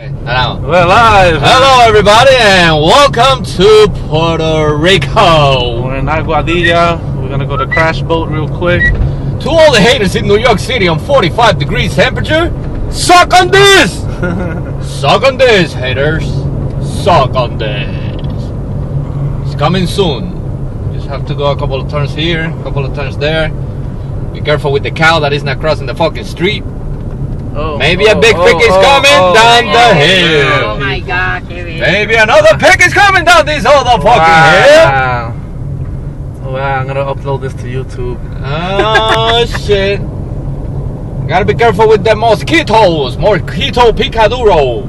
We're live. Hello, everybody, and welcome to Puerto Rico. We're in Aguadilla. We're gonna go to Crash Boat real quick. To all the haters in New York City on 45 degrees temperature, suck on this! Suck on this, haters. Suck on this. It's coming soon. Just have to go a couple of turns here, a couple of turns there. Be careful with the cow that is not crossing the fucking street. Maybe a big pig is coming down the hill. Oh my God, Maybe another pig is coming down this other fucking hill. Wow, I'm gonna upload this to YouTube. Oh shit. Gotta be careful with the mosquitoes. Mosquito picaduro.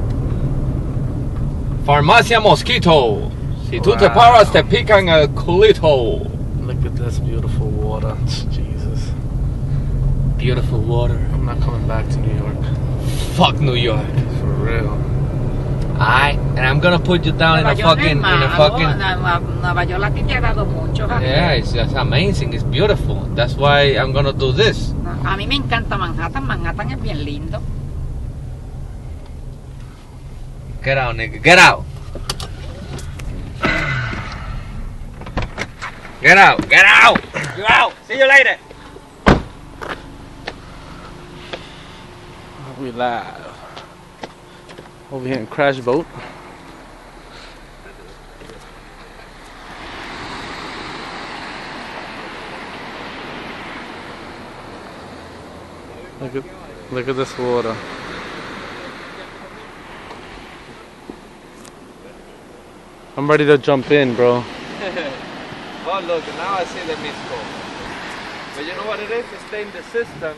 Farmacia mosquito. Si tú te paras te pican el culito. Look at this beautiful water. Jesus. Beautiful water. I'm not coming back to New York. Fuck New York. For real. Alright, and I'm gonna put you down in a fucking Nueva York aquí te ha dado mucho. Yeah, it's amazing, it's beautiful. That's why I'm gonna do this. A mí me encanta Manhattan. Manhattan es bien lindo. Get out, nigga, get out. Get out, get out. Get out. See you later. We live. Over here in Crash Boat. Look at this water. I'm ready to jump in, bro. Well, look, now I see the missed call. But you know what it is? It's staying the system.